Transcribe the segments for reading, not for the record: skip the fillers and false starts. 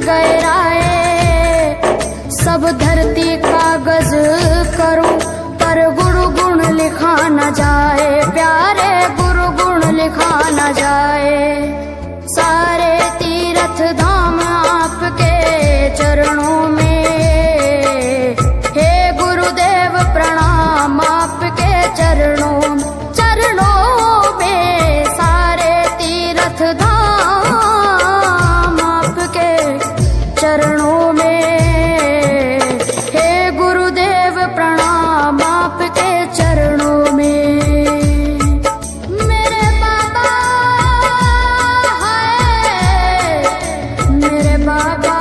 गहराए। सब धरती कागज करूं पर गुरु गुण लिखा न जाए, प्यारे गुरु गुण लिखा न जाए। सारे तीर्थ धाम आपके चरणों में, हे गुरुदेव प्रणाम आपके चरणों में। सारे तीर्थ धाम आपके चरणों में, हे गुरुदेव प्रणाम आपके चरणों में। मेरे बाबा है, मेरे बाबा,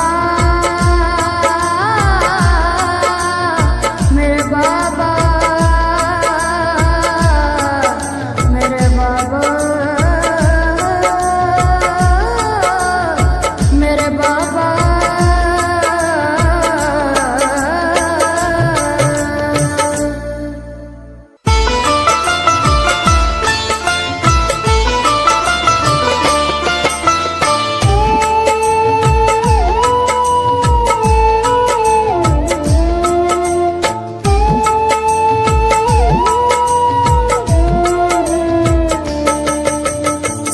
मेरे बाबा, मेरे बाबा, मेरे बाबा।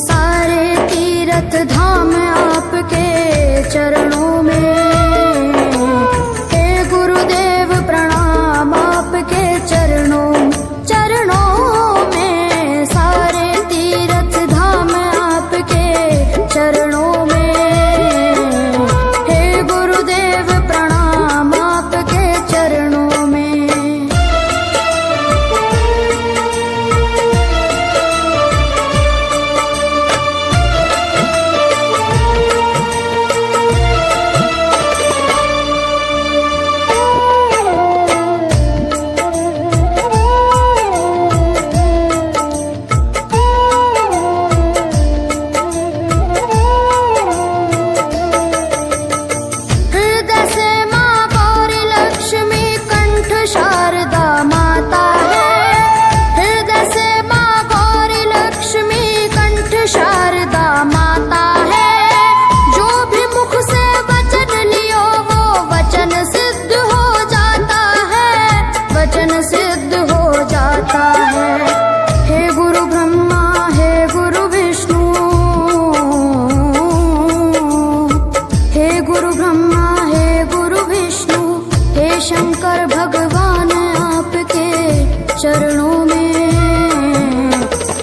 सारे तीर्थ धाम आपके चरणों में, हे गुरुदेव प्रणाम आपके चरणों में। सारे तीर्थ धाम आपके चरणों में, हे गुरुदेव प्रणाम आपके चरणों में। हृदय से माँ गौरी लक्ष्मी कंठ शारदा माता है। हृदय से माँ गौरी लक्ष्मी कंठ शारदा माता है। जो भी मुख से वचन लियो वो वचन सिद्ध हो जाता है, वचन सिद्ध हो जाता है। हे गुरु ब्रह्मा, हे गुरु विष्णु, हे गुरु ब्रह्मा, हे गुरु विष्णु, हे शंकर भगवान आपके चरणों में,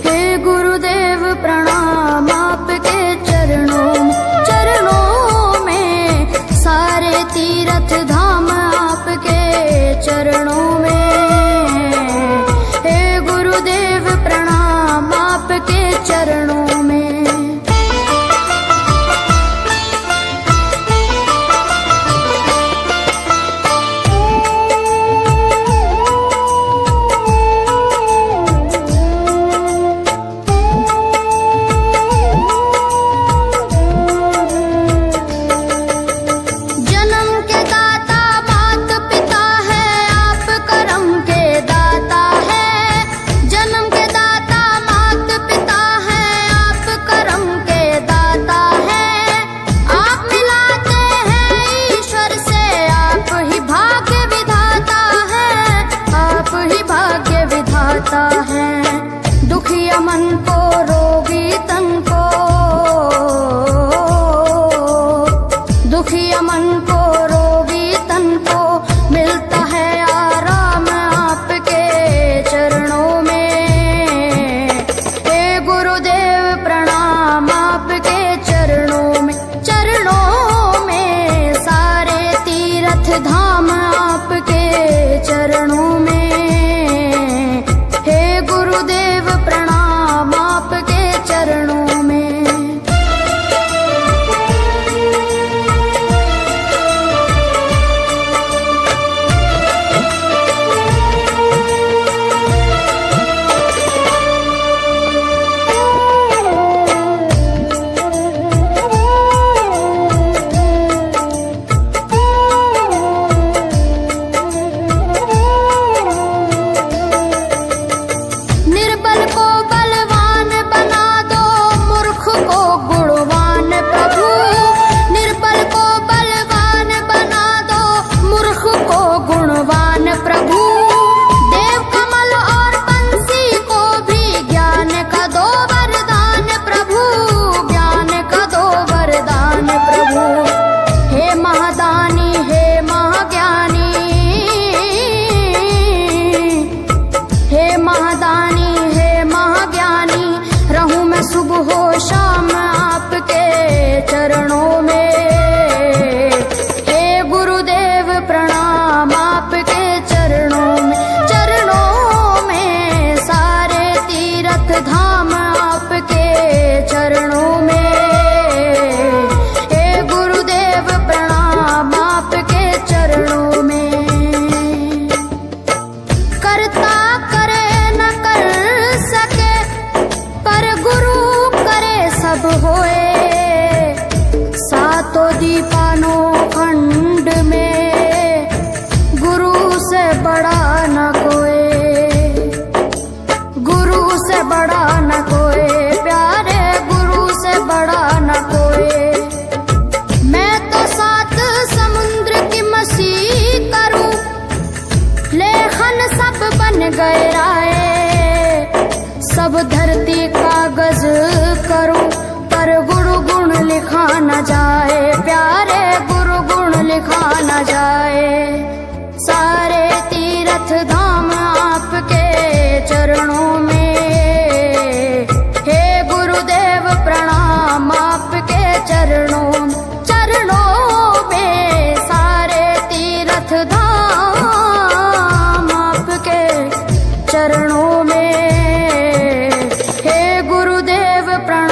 हे गुरुदेव प्रणाम आपके चरणों में। सारे तीर्थ धाम आपके चरणों में, हे गुरुदेव प्रणाम आपके चरणों में। जन्म के दाता मात पिता है, आप करम के दाता है। जन्म के दाता मात पिता है, आप करम के दाता है। आप मिलाते हैं ईश्वर से, आप ही भाग्य विधाता है, आप ही भाग्य विधाता है। दुखिया मन को, रोगी तन को, दुखिया मन को, रोगी तन को मिलता है आराम आपके चरणों में। हे गुरुदेव प्रणाम आपके चरणों में। सारे तीर्थ धाम आपके चरणों में, हे गुरुदेव प्रणाम आपके चरणों में। देखा न जाए। सारे तीर्थ धाम आपके चरणों में, हे गुरुदेव प्रणाम आपके चरणों में। सारे तीर्थ धाम आपके चरणों में, हे गुरुदेव प्रणाम